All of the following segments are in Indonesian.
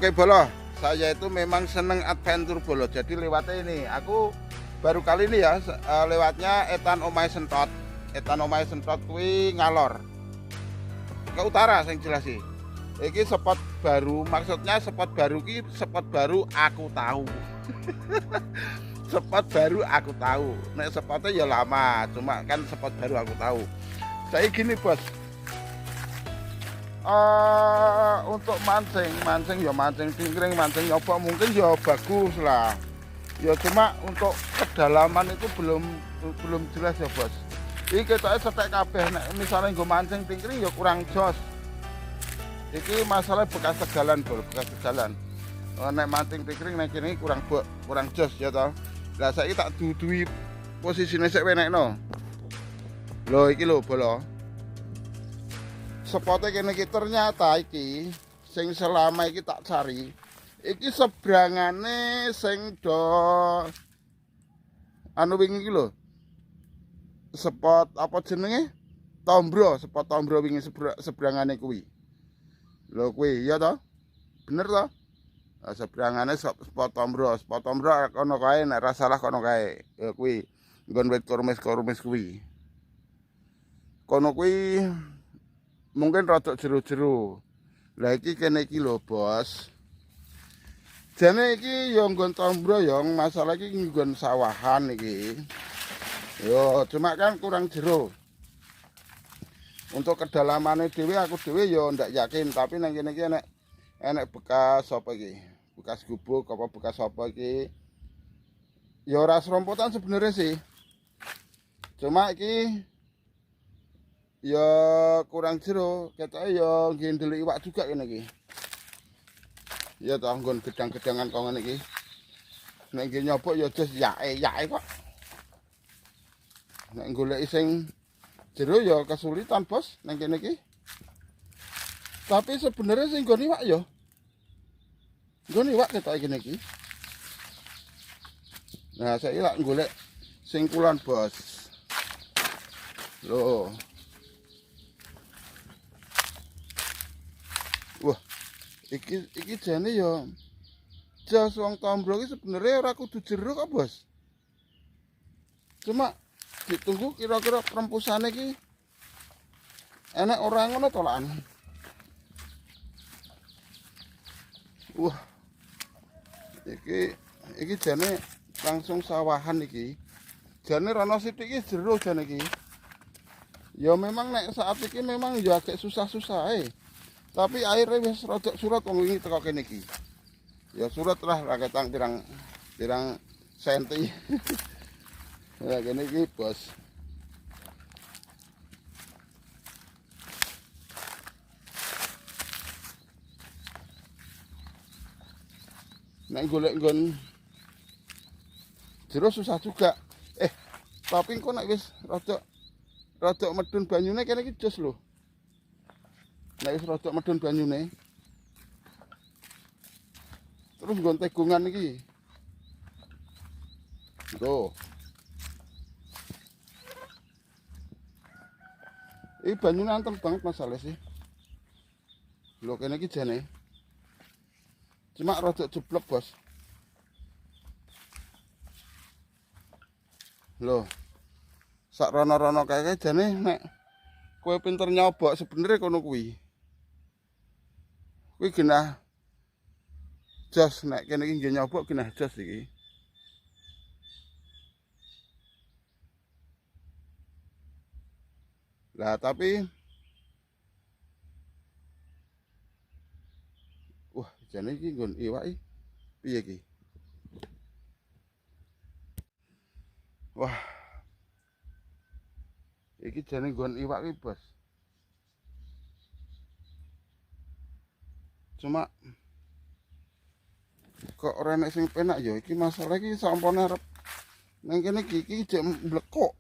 Oke Bolo, saya itu memang seneng adventure Bolo. Jadi lewatnya ini, aku baru kali ini ya lewatnya Etan Omahe Sentot. Etan Omahe Sentot kuwi ngalor ke utara sing jelas sih. Iki spot baru, maksudnya spot baru ki spot baru aku tahu. Spot baru aku tahu. Nek spotnya ya lama, cuma kan spot baru aku tahu. Saya gini bos, untuk mancing ya mancing tingkring, mancing nyobok mungkin ya bagus lah. Ya cuma untuk kedalaman itu belum jelas ya bos. Iki ketoknya setek kabeh, nek misalnya gue mancing tingkring ya kurang jos. Iki masalah bekas tegalan bol, bekas tegalan. Nek mancing tingkring nek kene kurang jos ya toh. Lah saiki tak duduhi posisine sik wenekno. Lho iki lho bolo. Spotnya kene iki ternyata iki sing selama iki tak cari iki sebrangane sing do anu wingi iki lho. Spot apa jenenge? Tombro, spot Tombro wingi sebrangane kuwi. Lho kuwi iya toh? Bener toh? Nah, sebrangane spot Tombro kono kae nek ra salah kono kae. Ya kuwi nggon wit kurmis kuwi. Kono kuwi mungkin rada jero-jero. Lah iki kene iki lho, Bos. Jane iki ya nggon Tombro ya, masalah iki nggon sawahan iki. Yo, cuma kan kurang jero. Untuk kedalamannya dhewe aku dhewe ya ndak yakin, tapi nang kene iki enek bekas apa iki? Bekas gubuk apa bekas apa iki? Ya ora serompotan sebenarnya sih. Cuma iki ya kurang jero, ketoke ya nggih ndelik iwak juga kene iki. Ya toh nggon gedang-gedangan kok ngene iki. Nek nggih nyobok ya jos yake kok. Nek golek sing jero ya kesulitan, Bos, nang kene iki. Tapi sebenarnya sing nggon iwak ya. Nggon iwak ketoke kene iki. Nah, saya lak golek sing kulon, Bos. Loh. Wah, iki jane ya jas wong Tombro iki sebenarnya ora kudu jero kok, Bos. Cuma ditunggu kira-kira perempusane iki enek ora ngono to lan. Wah. Iki jane langsung sawahan iki. Jane rono sithik iki jero jane iki. Ya memang nek saat iki memang ya agak susah-susah Tapi airnya wis rada surut wong wingi teko kene iki. Ya surut lah raketan pirang senti. Ya kene iki, Bos. Nek golek nggon jero susah juga. Tapi kok nek wis rada medun banyune kene iki jos lho. Nek wis rada medun banyune. Terus nggon tegungan iki. Tuh. Ini banyune anteng banget masalah sih. Lho kene iki jane. Cuma rada jeblok, Bos. Lho. Sak rono-rono kae jane nek kowe pinter nyobok sebenarnya kono kuwi. Kuwi genah jos nek kene iki nggih nyobok genah jos iki. Lah tapi wah jane iki nggon iwak iki piye iki? Wah. Iki jane nggon iwak iki, Bos. Cuma kok ora enek sing penak ya iki masalah iki sampune arep nang kene iki jek mblekok.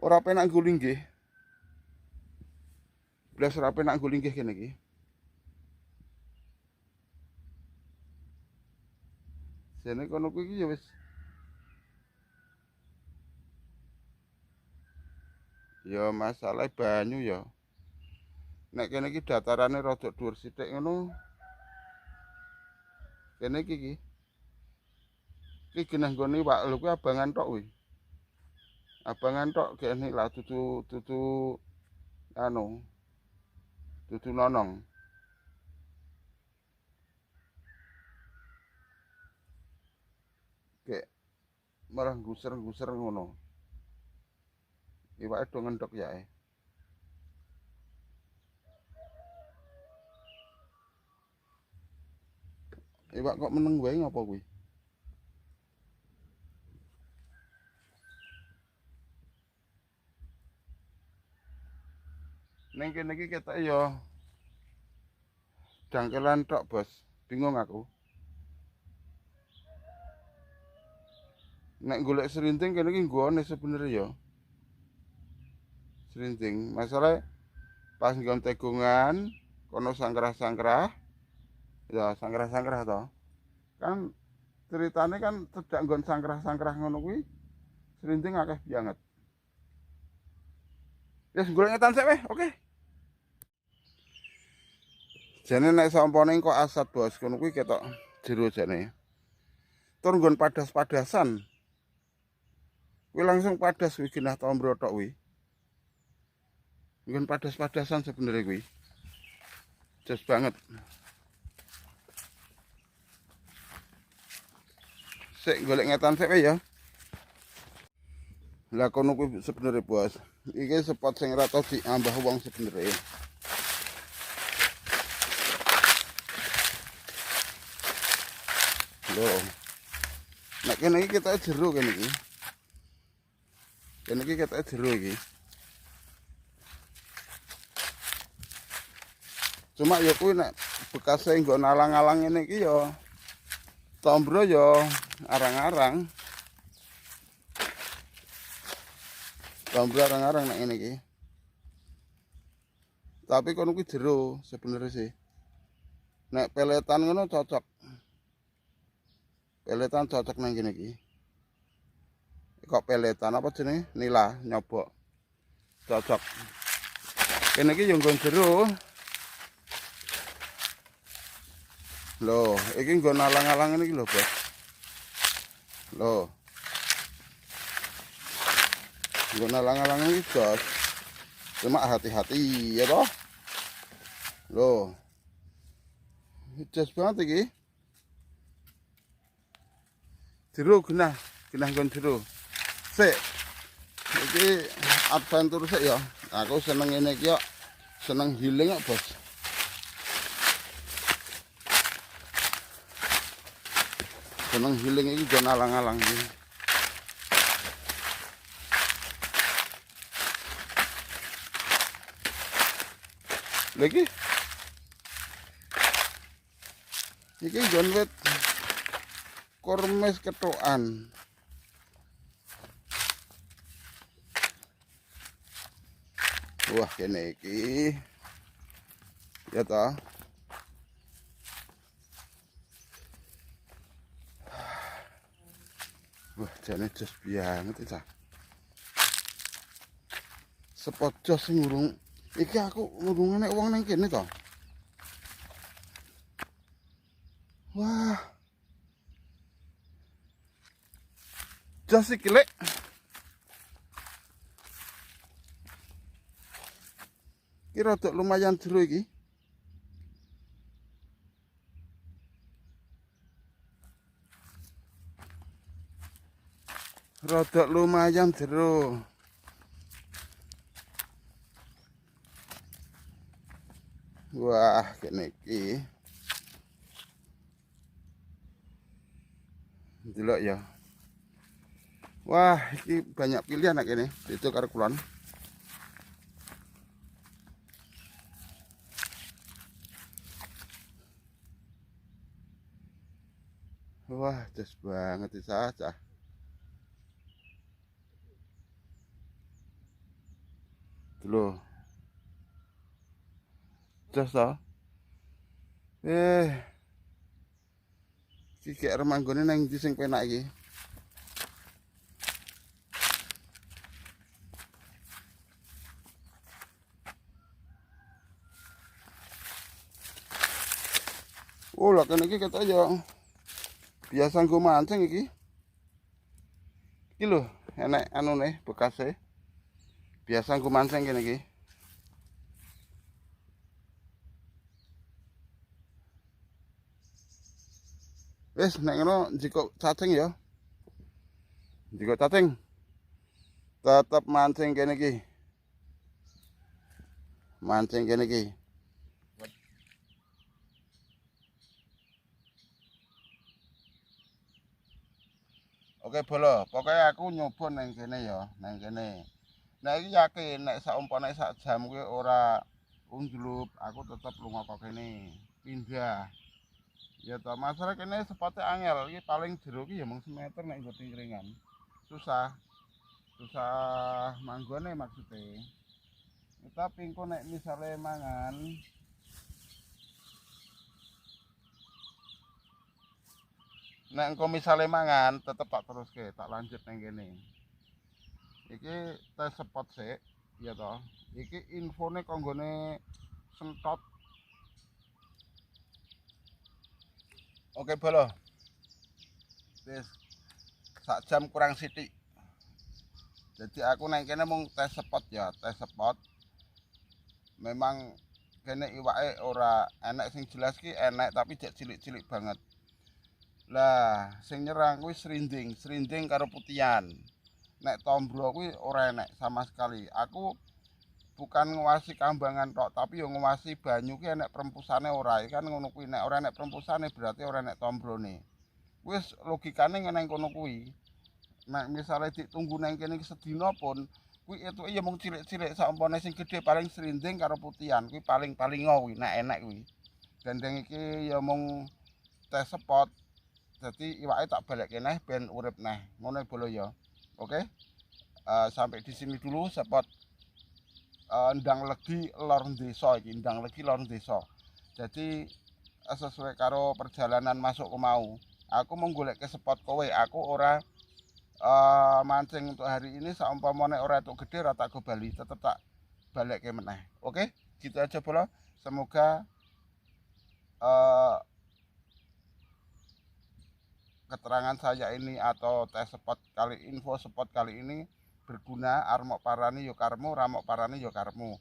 Ora penak guling nggih. Blas ora penak guling nggih kene iki. Jane kono kuwi iki ya wis ya masalah banyu ya. Nek kene iki datarane rada dhuwur sithik ngono. kene iki genah nggone Pak lho kuwi abangan tok kuwi. Abangan tok kene lah tutu anu tutu nonong. Kayak malah guser-guser ngono. Iwake do ngendhok yae. Iwak kok meneng wae ngapa kuwi? Ning kene iki ketok ya dangkelan tok, Bos. Bingung aku. Nek golek serinting kene iki nggone sebenere ya. Serinting. Masalah pas nggon tegungan kono sangkrah-sangkrah. Ya sangkrah-sangkrah to. Kan ceritane kan cedak nggon sangkrah-sangkrah ngono kuwi serinting akeh banget. Wis golek ngetan sik weh, oke. Jane nek sampane kok asat, Bos, kono kuwi ketok jero jane. Tur nggon padas-padasan. Kuwi langsung padas kuwi genah tombro tok kuwi. Nggon padas-padasan sebenere kuwi. Jos banget. Sik golek ngetan sik ya. Lah kono kuwi sebenere, Bos. Iki spot sing ora tau diambah wong sebenere. Loh. Nek kene iki ketok jero kene iki. Kene iki ketok jero iki. Cuma ya kuwi nek bekase nggo nalang-alang ngene iki ya tombro ya arang-arang. Tombro arang-arang nek ngene iki. Tapi kono kuwi jero sebenarnya sih. Nek peletan ngono cocok. Peletan cocok nang kene iki. Kok peletan apa jenenge? Nila nyobok. Cocok. Kene iki yo nggon jero. Loh, iki nggon alang-alang ini lho, Bos. Loh. Nggon alang-alang iki, Bos. Cuma hati-hati ya toh. Loh. Jas banget iki. Jero genah nggon jero. Sik. Iki adventure sik ya. Aku seneng ngene iki kok. Seneng healing kok, Bos. Seneng healing iki jan alang-alang iki. Lagi iki jon wit kormes ketokan. Wah kene iki ya ta. Wah jane jos banget iki. Sepot jos sing urung iki aku ngurung nek wong nang kene to. Wah. Jos iki lek. Iki rada lumayan jero iki. Rada lumayan jero. Wah, kene iki. Delok ya. Wah, iki banyak pilihan nek kene. Itu karo kulon. Wah, jos banget saja. Loh. Jos to. Iki gek remanggone nang ndi sing penak iki. Oh, lah kene iki ketok ya Biasa nggo mancing iki. Iki lho, enek anune bekase. Biasa nggo mancing kene iki. Wis nek ngono njikok cacing ya. Njikok cacing. Tetep mancing kene iki. Mancing kene iki. Oke bolo, pokoknya aku nyoba neng kene ya, neng kene. Nah iki yakin nek saumpama sak jam kuwi ora unjlup, aku tetep lunga kok kene. Pindah. Ya toh masalah kene sepote angel, iki paling jero ki ya mung semeter nek nggo tingkringan. Susah. Susah manggone maksudnya. Tapi engko nek misale mangan nek engko misale mangan tetep tak teruske, tak lanjut nang kene. Iki tes spot sik, ya toh. Iki infone konggone sentot. Oke bolo. Wis sak jam kurang sithik. Jadi aku nang kene mung tes spot ya, tes spot. Memang kene iwake ora enek sing jelas ki enek tapi jek cilik-cilik banget. Lah, sing nyerang kuwi serinding karo putihan. Nek tombro kuwi ora enek sama sekali. Aku bukan nguwasi kambangan tok, tapi yo nguwasi banyu ki enek perempusane ora. Kan ngono kuwi nek ora enek perempusane berarti ora enek tombrone. Wis logikane ngene kono kuwi. Nek misale ditunggu nang kene sedina pun kuwi etuke ya mung cilik-cilik sampone sing gedhe paling serinding karo putihan kuwi paling kuwi nek enek kuwi. Dendeng iki ya mung tes spot. Jadi iwake tak balekke neh ben urip neh. Ngono bolo ya. Oke. Sampai di sini dulu spot ndang legi lor desa iki, ndang legi lor desa. Jadi sesuai karo perjalanan masuk ke mau. Aku mau golek ke spot kowe, aku ora mancing untuk hari ini saumpamane ora entuk gede ora tak go bali, tetep tak balekke meneh. Oke? Gitu aja bolo. Semoga keterangan saya ini atau tes spot info spot kali ini berguna. Armok parani yo karmu, ramok parani yo karmu.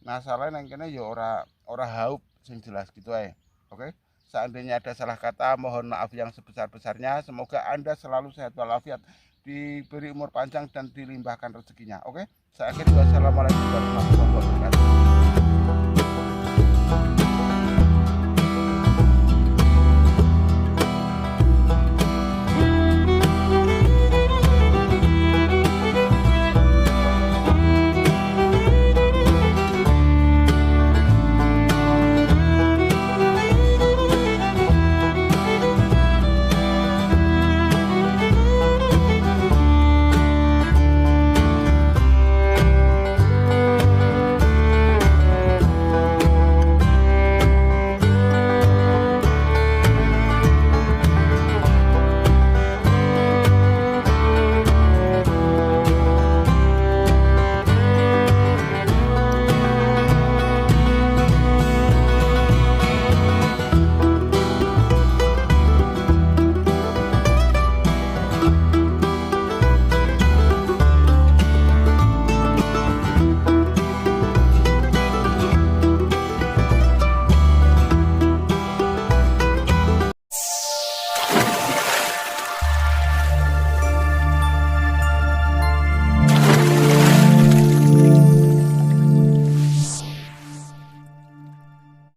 Masalahnya nang kene yo ora haup sing jelas gitu ae. Oke? Seandainya ada salah kata mohon maaf yang sebesar-besarnya. Semoga Anda selalu sehat walafiat, diberi umur panjang dan dilimpahkan rezekinya. Oke? Saya akhiri wassalamualaikum warahmatullahi wabarakatuh.